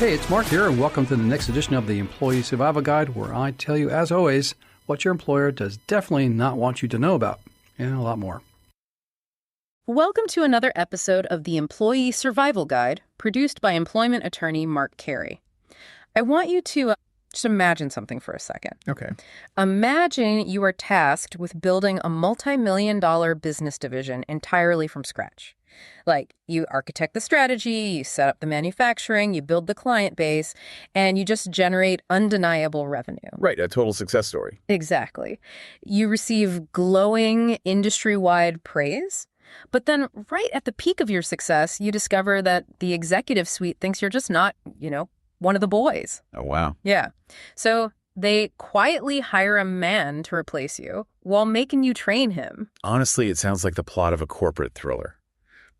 Hey, it's Mark here, and welcome to the next edition of the Employee Survival Guide, where I tell you, as always, what your employer does definitely not want you to know about, and a lot more. Welcome to another episode of the Employee Survival Guide, produced by employment attorney Mark Carey. I want you to just imagine something for a second. Okay. Imagine you are tasked with building a multi-million-dollar business division entirely from scratch. Like, you architect the strategy, you set up the manufacturing, you build the client base, and you just generate undeniable revenue. Right, a total success story. Exactly. You receive glowing industry-wide praise, but then right at the peak of your success, you discover that the executive suite thinks you're just not, one of the boys. Oh, wow. Yeah. So they quietly hire a man to replace you while making you train him. Honestly, it sounds like the plot of a corporate thriller.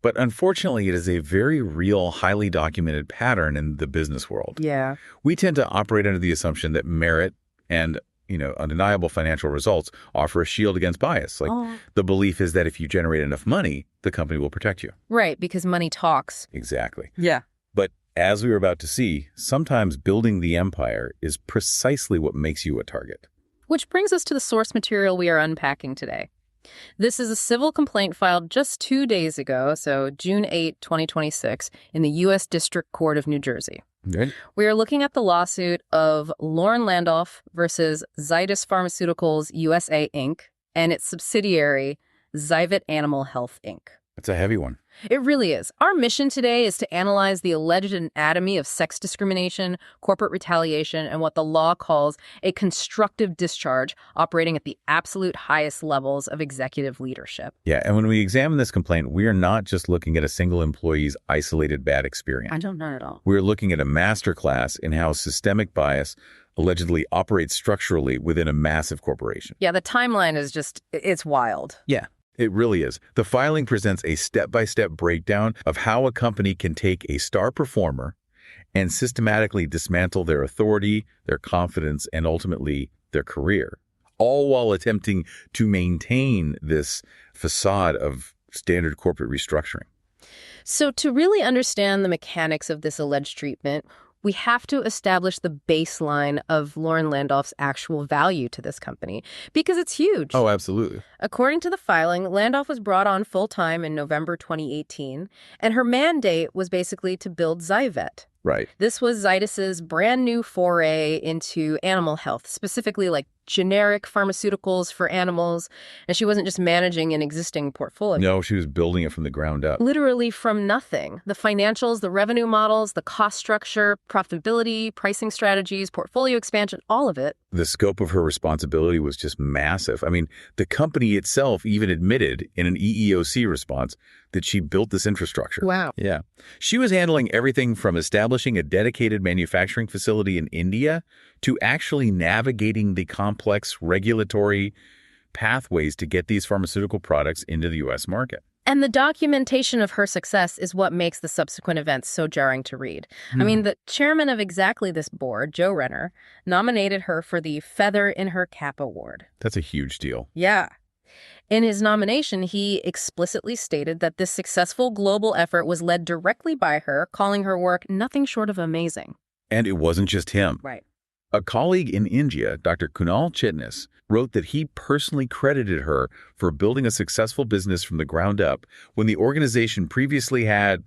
But unfortunately, it is a very real, highly documented pattern in the business world. Yeah. We tend to operate under the assumption that merit and, undeniable financial results offer a shield against bias. The belief is that if you generate enough money, the company will protect you. Right, because money talks. Exactly. Yeah. But as we were about to see, sometimes building the empire is precisely what makes you a target. Which brings us to the source material we are unpacking today. This is a civil complaint filed just 2 days ago, so June 8, 2026, in the U.S. District Court of New Jersey. Right. We are looking at the lawsuit of Lauren Landolph versus Zydus Pharmaceuticals USA, Inc., and its subsidiary, Zyvis Animal Health, Inc. It's a heavy one. It really is. Our mission today is to analyze the alleged anatomy of sex discrimination, corporate retaliation, and what the law calls a constructive discharge operating at the absolute highest levels of executive leadership. Yeah, and when we examine this complaint, we are not just looking at a single employee's isolated bad experience. I don't know at all. We're looking at a masterclass in how systemic bias allegedly operates structurally within a massive corporation. Yeah, the timeline is it's wild. Yeah. It really is. The filing presents a step-by-step breakdown of how a company can take a star performer and systematically dismantle their authority, their confidence, and ultimately their career, all while attempting to maintain this facade of standard corporate restructuring. So to really understand the mechanics of this alleged treatment, we have to establish the baseline of Lauren Landolph's actual value to this company, because it's huge. Oh, absolutely. According to the filing, Landolph was brought on full-time in November 2018, and her mandate was basically to build Zyvet. Right. This was Zydus's brand new foray into animal health, specifically like generic pharmaceuticals for animals. And she wasn't just managing an existing portfolio. No, she was building it from the ground up. Literally from nothing. The financials, the revenue models, the cost structure, profitability, pricing strategies, portfolio expansion, all of it. The scope of her responsibility was just massive. I mean, the company itself even admitted in an EEOC response that she built this infrastructure. Wow. Yeah. She was handling everything from establishing a dedicated manufacturing facility in India to actually navigating the complex regulatory pathways to get these pharmaceutical products into the U.S. market. And the documentation of her success is what makes the subsequent events so jarring to read. I mean, the chairman of exactly this board, Joe Renner, nominated her for the Feather in Her Cap Award. That's a huge deal. Yeah. In his nomination, he explicitly stated that this successful global effort was led directly by her, calling her work nothing short of amazing. And it wasn't just him. Right. A colleague in India, Dr. Kunal Chitnis, wrote that he personally credited her for building a successful business from the ground up when the organization previously had,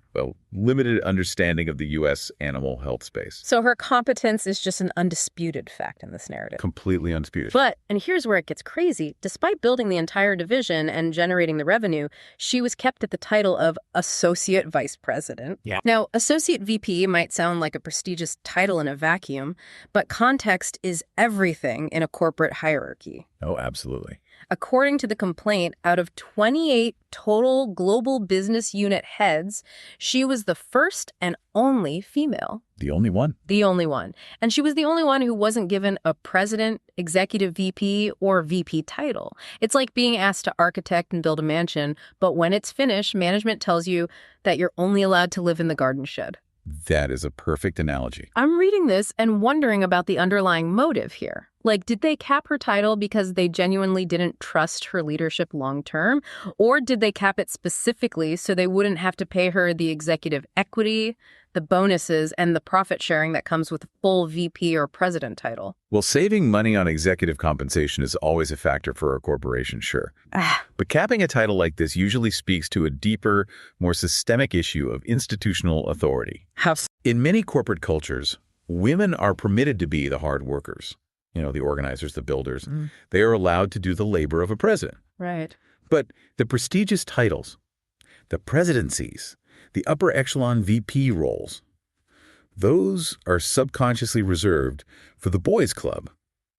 limited understanding of the U.S. animal health space. So her competence is just an undisputed fact in this narrative. Completely undisputed. But, and here's where it gets crazy, despite building the entire division and generating the revenue, she was kept at the title of Associate Vice President. Yeah. Now, Associate VP might sound like a prestigious title in a vacuum, but context is everything in a corporate hierarchy. Oh, absolutely. According to the complaint, out of 28 total global business unit heads, she was the first and only female. The only one. The only one. And she was the only one who wasn't given a president, executive VP, or VP title. It's like being asked to architect and build a mansion, but when it's finished, management tells you that you're only allowed to live in the garden shed. That is a perfect analogy. I'm reading this and wondering about the underlying motive here. Like, did they cap her title because they genuinely didn't trust her leadership long term? Or did they cap it specifically so they wouldn't have to pay her the executive equity, the bonuses, and the profit sharing that comes with a full VP or president title. Well, saving money on executive compensation is always a factor for a corporation, sure. But capping a title like this usually speaks to a deeper, more systemic issue of institutional authority. In many corporate cultures, women are permitted to be the hard workers. The organizers, the builders. They are allowed to do the labor of a president. Right. But the prestigious titles, the presidencies, the upper echelon VP roles, those are subconsciously reserved for the boys' club.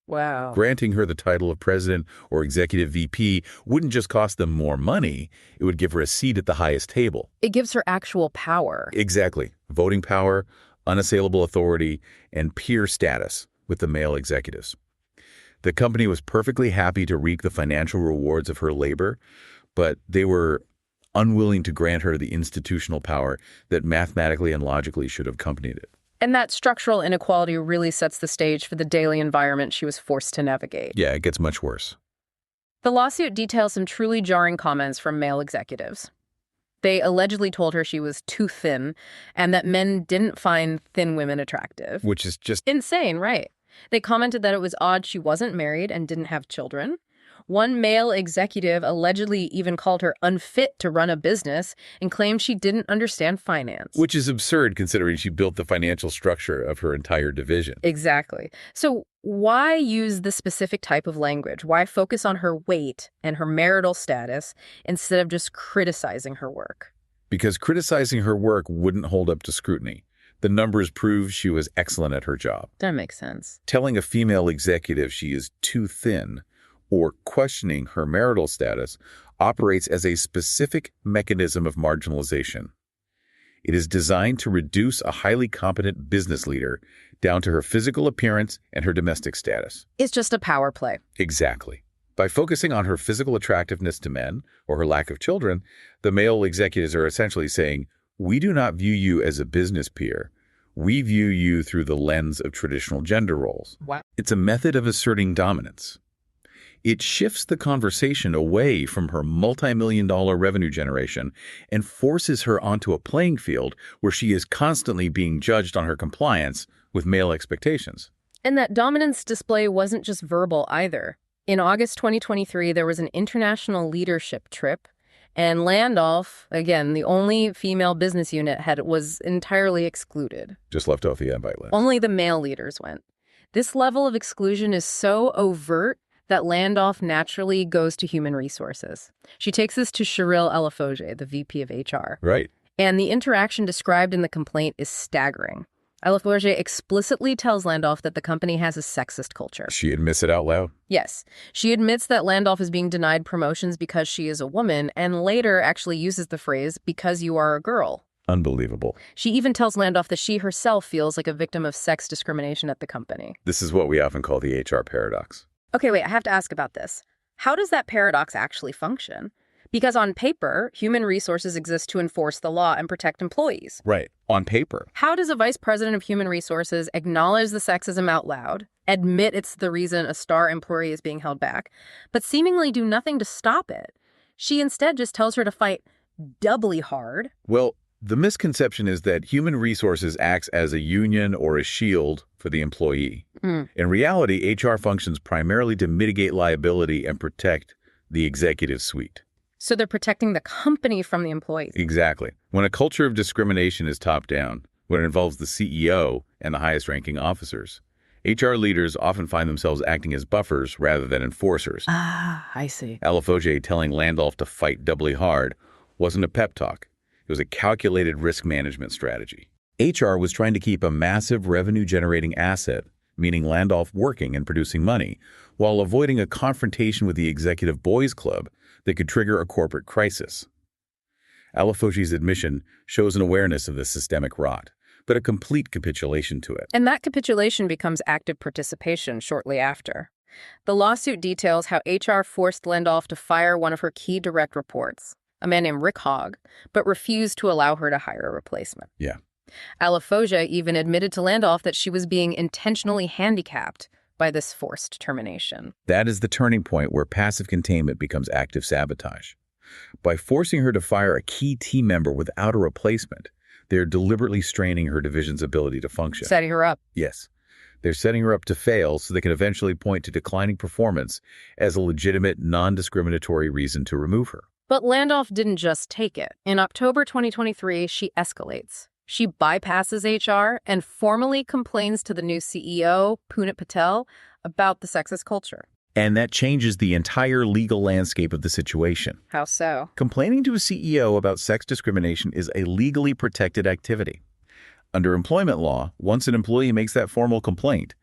Wow. Granting her the title of president or executive VP wouldn't just cost them more money, it would give her a seat at the highest table. It gives her actual power. Exactly. Voting power, unassailable authority, and peer status with the male executives. The company was perfectly happy to reap the financial rewards of her labor, but they were unwilling to grant her the institutional power that mathematically and logically should have accompanied it. And that structural inequality really sets the stage for the daily environment she was forced to navigate. Yeah, it gets much worse. The lawsuit details some truly jarring comments from male executives. They allegedly told her she was too thin and that men didn't find thin women attractive. Which is just insane, right? They commented that it was odd she wasn't married and didn't have children. One male executive allegedly even called her unfit to run a business and claimed she didn't understand finance. Which is absurd considering she built the financial structure of her entire division. Exactly. So why use the specific type of language? Why focus on her weight and her marital status instead of just criticizing her work? Because criticizing her work wouldn't hold up to scrutiny. The numbers prove she was excellent at her job. That makes sense. Telling a female executive she is too thin or questioning her marital status operates as a specific mechanism of marginalization. It is designed to reduce a highly competent business leader down to her physical appearance and her domestic status. It's just a power play. Exactly. By focusing on her physical attractiveness to men or her lack of children, the male executives are essentially saying, "We do not view you as a business peer. We view you through the lens of traditional gender roles." Wow. It's a method of asserting dominance. It shifts the conversation away from her multi-million-dollar revenue generation and forces her onto a playing field where she is constantly being judged on her compliance with male expectations. And that dominance display wasn't just verbal either. In August 2023, there was an international leadership trip, and Landolph, again, the only female business unit was entirely excluded. Just left off the invite list. Only the male leaders went. This level of exclusion is so overt that Landolph naturally goes to human resources. She takes this to Cheryl Alafoge, the VP of HR. Right. And the interaction described in the complaint is staggering. Alafoge explicitly tells Landolph that the company has a sexist culture. She admits it out loud? Yes. She admits that Landolph is being denied promotions because she is a woman, and later actually uses the phrase, "because you are a girl." Unbelievable. She even tells Landolph that she herself feels like a victim of sex discrimination at the company. This is what we often call the HR paradox. Okay, wait, I have to ask about this. How does that paradox actually function? Because on paper, human resources exist to enforce the law and protect employees. Right. On paper. How does a vice president of human resources acknowledge the sexism out loud, admit it's the reason a star employee is being held back, but seemingly do nothing to stop it? She instead just tells her to fight doubly hard. Well, the misconception is that human resources acts as a union or a shield for the employee. In reality, HR functions primarily to mitigate liability and protect the executive suite. So they're protecting the company from the employees. Exactly. When a culture of discrimination is top-down, when it involves the CEO and the highest-ranking officers, HR leaders often find themselves acting as buffers rather than enforcers. Ah, I see. Alafoge telling Landolph to fight doubly hard wasn't a pep talk. It was a calculated risk management strategy. HR was trying to keep a massive revenue-generating asset, meaning Landolph working and producing money, while avoiding a confrontation with the executive boys club that could trigger a corporate crisis. Alafoge's admission shows an awareness of the systemic rot, but a complete capitulation to it. And that capitulation becomes active participation shortly after. The lawsuit details how HR forced Landolph to fire one of her key direct reports, a man named Rick Hogg, but refused to allow her to hire a replacement. Yeah. Alafoge even admitted to Landolph that she was being intentionally handicapped by this forced termination. That is the turning point where passive containment becomes active sabotage. By forcing her to fire a key team member without a replacement, They're deliberately straining her division's ability to function. Setting her up. Yes. They're setting her up to fail so they can eventually point to declining performance as a legitimate, non-discriminatory reason to remove her. But Landolph didn't just take it. In October 2023, she escalates. She bypasses HR and formally complains to the new CEO, Punit Patel, about the sexist culture. And that changes the entire legal landscape of the situation. How so? Complaining to a CEO about sex discrimination is a legally protected activity. Under employment law, once an employee makes that formal complaint,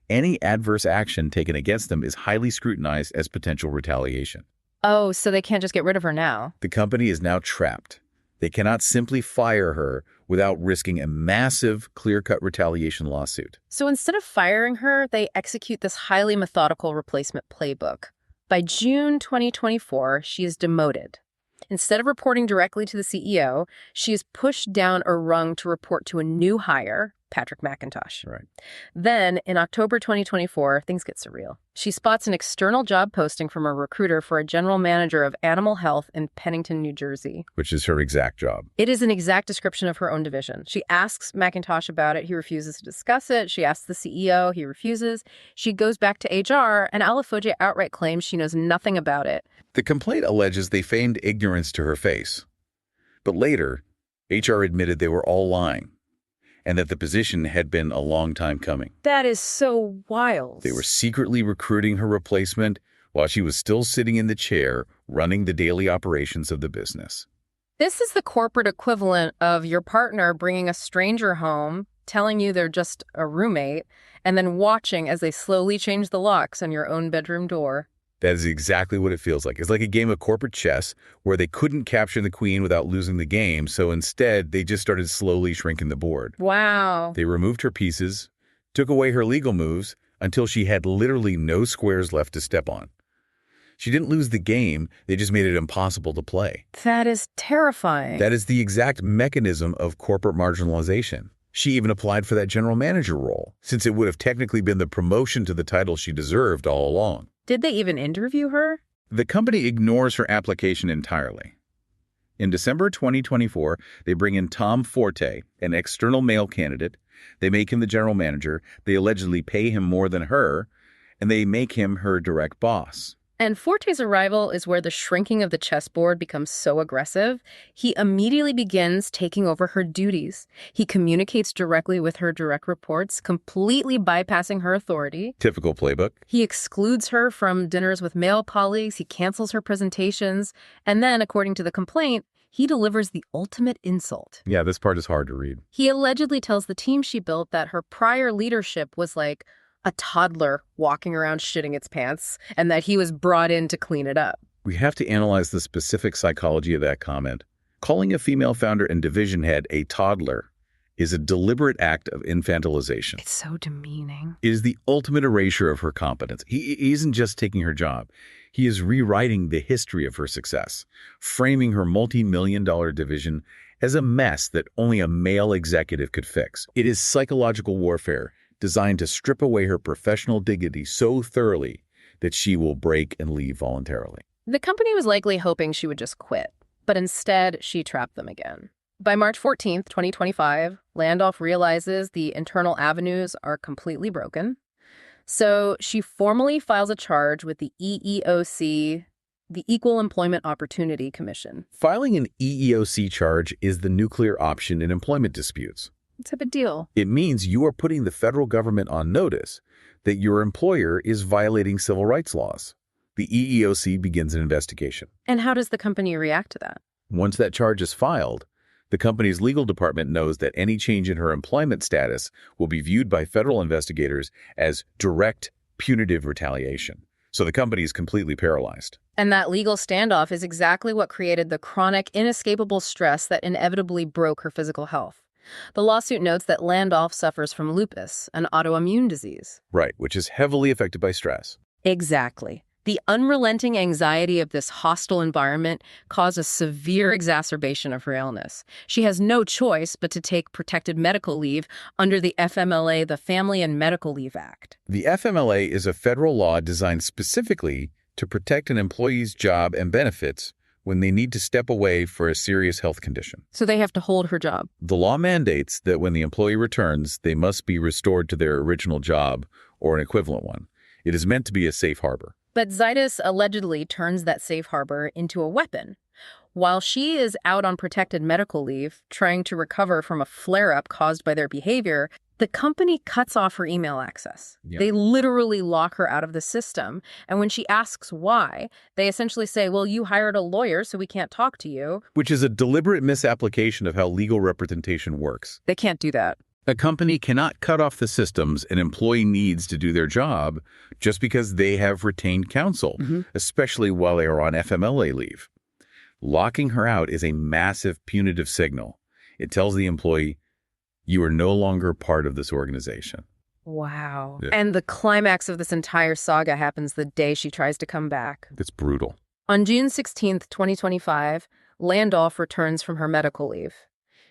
any adverse action taken against them is highly scrutinized as potential retaliation. Oh, so they can't just get rid of her now. The company is now trapped. They cannot simply fire her without risking a massive, clear-cut retaliation lawsuit. So instead of firing her, they execute this highly methodical replacement playbook. By June 2024, she is demoted. Instead of reporting directly to the CEO, she is pushed down a rung to report to a new hire, Patrick McIntosh. Right. Then, in October 2024, things get surreal. She spots an external job posting from a recruiter for a general manager of animal health in Pennington, New Jersey. Which is her exact job. It is an exact description of her own division. She asks McIntosh about it. He refuses to discuss it. She asks the CEO. He refuses. She goes back to HR, and Alafoje outright claims she knows nothing about it. The complaint alleges they feigned ignorance to her face. But later, HR admitted they were all lying, and that the position had been a long time coming. That is so wild. They were secretly recruiting her replacement while she was still sitting in the chair running the daily operations of the business. This is the corporate equivalent of your partner bringing a stranger home, telling you they're just a roommate, and then watching as they slowly change the locks on your own bedroom door. That is exactly what it feels like. It's like a game of corporate chess where they couldn't capture the queen without losing the game, so instead they just started slowly shrinking the board. Wow. They removed her pieces, took away her legal moves until she had literally no squares left to step on. She didn't lose the game, they just made it impossible to play. That is terrifying. That is the exact mechanism of corporate marginalization. She even applied for that general manager role, since it would have technically been the promotion to the title she deserved all along. Did they even interview her? The company ignores her application entirely. In December 2024, they bring in Tom Forte, an external male candidate. They make him the general manager. They allegedly pay him more than her, and they make him her direct boss. And Forte's arrival is where the shrinking of the chessboard becomes so aggressive. He immediately begins taking over her duties. He communicates directly with her direct reports, completely bypassing her authority. Typical playbook. He excludes her from dinners with male colleagues. He cancels her presentations. And then, according to the complaint, he delivers the ultimate insult. Yeah, this part is hard to read. He allegedly tells the team she built that her prior leadership was like a toddler walking around shitting its pants, and that he was brought in to clean it up. We have to analyze the specific psychology of that comment. Calling a female founder and division head a toddler is a deliberate act of infantilization. It's so demeaning. It is the ultimate erasure of her competence. He isn't just taking her job. He is rewriting the history of her success, framing her multi-million-dollar division as a mess that only a male executive could fix. It is psychological warfare designed to strip away her professional dignity so thoroughly that she will break and leave voluntarily. The company was likely hoping she would just quit, but instead she trapped them again. By March 14th, 2025, Landolph realizes the internal avenues are completely broken. So she formally files a charge with the EEOC, the Equal Employment Opportunity Commission. Filing an EEOC charge is the nuclear option in employment disputes. It's a big deal. It means you are putting the federal government on notice that your employer is violating civil rights laws. The EEOC begins an investigation. And how does the company react to that? Once that charge is filed, the company's legal department knows that any change in her employment status will be viewed by federal investigators as direct punitive retaliation. So the company is completely paralyzed. And that legal standoff is exactly what created the chronic, inescapable stress that inevitably broke her physical health. The lawsuit notes that Landolph suffers from lupus, an autoimmune disease. Right, which is heavily affected by stress. Exactly. The unrelenting anxiety of this hostile environment caused a severe exacerbation of her illness. She has no choice but to take protected medical leave under the FMLA, the Family and Medical Leave Act. The FMLA is a federal law designed specifically to protect an employee's job and benefits when they need to step away for a serious health condition. So they have to hold her job. The law mandates that when the employee returns, they must be restored to their original job or an equivalent one. It is meant to be a safe harbor. But Zytis allegedly turns that safe harbor into a weapon. While she is out on protected medical leave, trying to recover from a flare-up caused by their behavior, the company cuts off her email access. Yep. They literally lock her out of the system. And when she asks why, they essentially say, well, you hired a lawyer, so we can't talk to you. Which is a deliberate misapplication of how legal representation works. They can't do that. A company cannot cut off the systems an employee needs to do their job just because they have retained counsel, especially while they are on FMLA leave. Locking her out is a massive punitive signal. It tells the employee, you are no longer part of this organization. Wow. Yeah. And the climax of this entire saga happens the day she tries to come back. It's brutal. On June 16th, 2025, Landolph returns from her medical leave.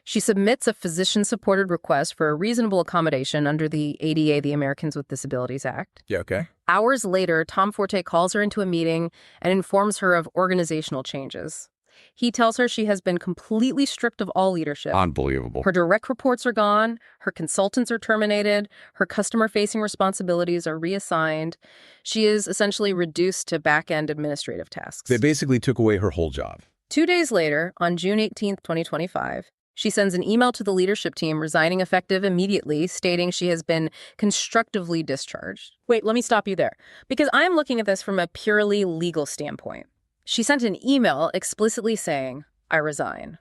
She submits a physician-supported request for a reasonable accommodation under the ADA, the Americans with Disabilities Act. Yeah, okay. Hours later, Tom Forte calls her into a meeting and informs her of organizational changes. He tells her she has been completely stripped of all leadership. Unbelievable. Her direct reports are gone, her consultants are terminated, her customer-facing responsibilities are reassigned. She is essentially reduced to back-end administrative tasks. They basically took away her whole job. 2 days later, on June 18th, 2025, she sends an email to the leadership team resigning effective immediately, stating she has been constructively discharged. Wait, let me stop you there, because I'm looking at this from a purely legal standpoint. She sent an email explicitly saying, I resign.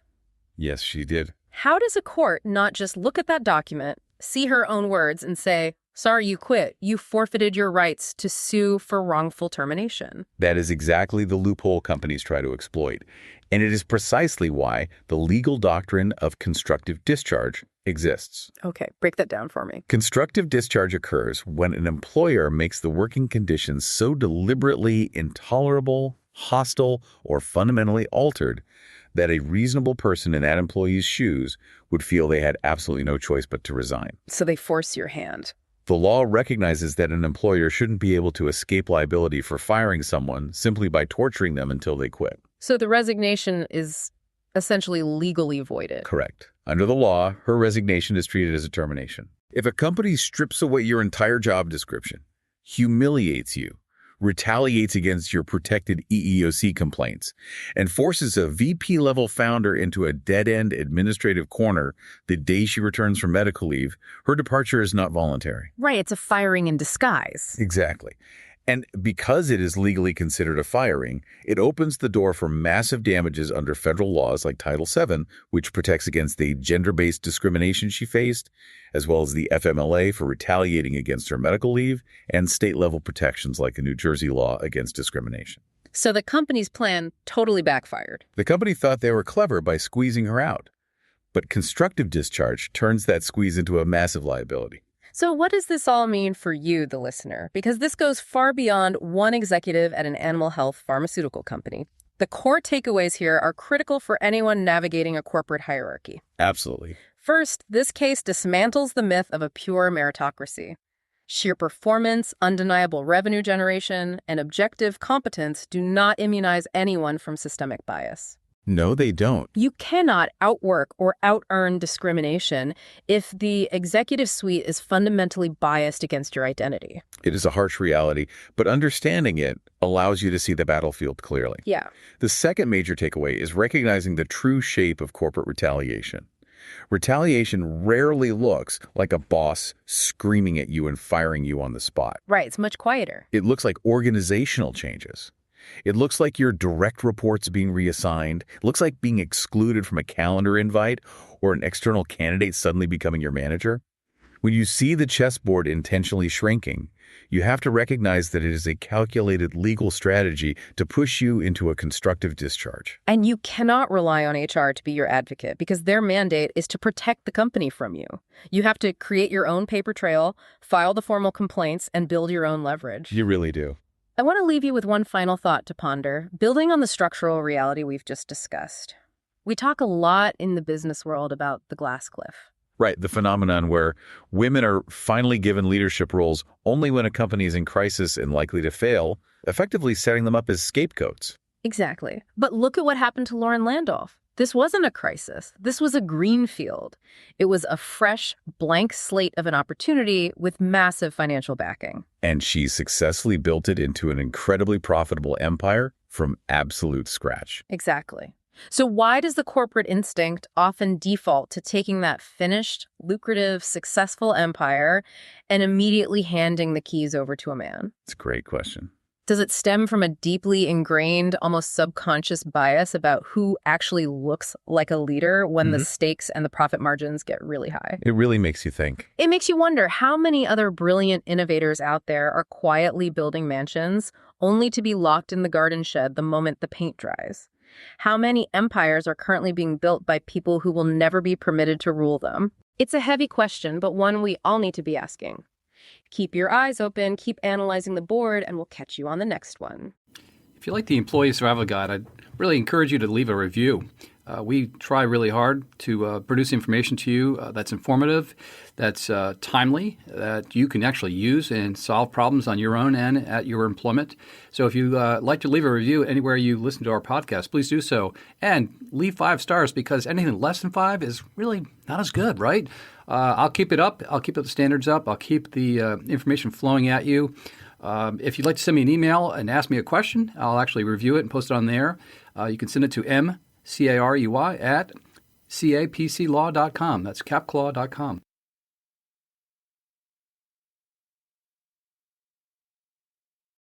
Yes, she did. How does a court not just look at that document, see her own words, and say, sorry, you quit. You forfeited your rights to sue for wrongful termination? That is exactly the loophole companies try to exploit. And it is precisely why the legal doctrine of constructive discharge exists. Okay, break that down for me. Constructive discharge occurs when an employer makes the working conditions so deliberately intolerable, hostile, or fundamentally altered that a reasonable person in that employee's shoes would feel they had absolutely no choice but to resign. So they force your hand. The law recognizes that an employer shouldn't be able to escape liability for firing someone simply by torturing them until they quit. So the resignation is essentially legally voided. Correct. Under the law, her resignation is treated as a termination. If a company strips away your entire job description, humiliates you, retaliates against your protected EEOC complaints, and forces a VP-level founder into a dead-end administrative corner the day she returns from medical leave, her departure is not voluntary. Right, it's a firing in disguise. Exactly. And because it is legally considered a firing, it opens the door for massive damages under federal laws like Title VII, which protects against the gender-based discrimination she faced, as well as the FMLA for retaliating against her medical leave, and state-level protections like the New Jersey law against discrimination. So the company's plan totally backfired. The company thought they were clever by squeezing her out, but constructive discharge turns that squeeze into a massive liability. So what does this all mean for you, the listener? Because this goes far beyond one executive at an animal health pharmaceutical company. The core takeaways here are critical for anyone navigating a corporate hierarchy. Absolutely. First, this case dismantles the myth of a pure meritocracy. Sheer performance, undeniable revenue generation, and objective competence do not immunize anyone from systemic bias. No, they don't. You cannot outwork or out-earn discrimination if the executive suite is fundamentally biased against your identity. It is a harsh reality, but understanding it allows you to see the battlefield clearly. Yeah. The second major takeaway is recognizing the true shape of corporate retaliation. Retaliation rarely looks like a boss screaming at you and firing you on the spot. Right, it's much quieter. It looks like organizational changes. It looks like your direct reports being reassigned. It looks like being excluded from a calendar invite or an external candidate suddenly becoming your manager. When you see the chessboard intentionally shrinking, you have to recognize that it is a calculated legal strategy to push you into a constructive discharge. And you cannot rely on HR to be your advocate because their mandate is to protect the company from you. You have to create your own paper trail, file the formal complaints, and build your own leverage. You really do. I want to leave you with one final thought to ponder, building on the structural reality we've just discussed. We talk a lot in the business world about the glass cliff. Right, the phenomenon where women are finally given leadership roles only when a company is in crisis and likely to fail, effectively setting them up as scapegoats. Exactly. But look at what happened to Lauren Landolph. This wasn't a crisis. This was a greenfield. It was a fresh, blank slate of an opportunity with massive financial backing. And she successfully built it into an incredibly profitable empire from absolute scratch. Exactly. So why does the corporate instinct often default to taking that finished, lucrative, successful empire and immediately handing the keys over to a man? It's a great question. Does it stem from a deeply ingrained, almost subconscious bias about who actually looks like a leader when the stakes and the profit margins get really high? It really makes you think. It makes you wonder how many other brilliant innovators out there are quietly building mansions only to be locked in the garden shed the moment the paint dries. How many empires are currently being built by people who will never be permitted to rule them? It's a heavy question, but one we all need to be asking. Keep your eyes open, keep analyzing the board, and we'll catch you on the next one. If you like the Employee Survival Guide, I'd really encourage you to leave a review. We try really hard to produce information to you that's informative, that's timely, that you can actually use and solve problems on your own and at your employment. So if you like to leave a review anywhere you listen to our podcast, please do so. And leave 5 stars, because anything less than 5 is really not as good, right? I'll keep it up. I'll keep the standards up. I'll keep the information flowing at you. If you'd like to send me an email and ask me a question, I'll actually review it and post it on there. You can send it to mcarey@capclaw.com. That's capclaw.com.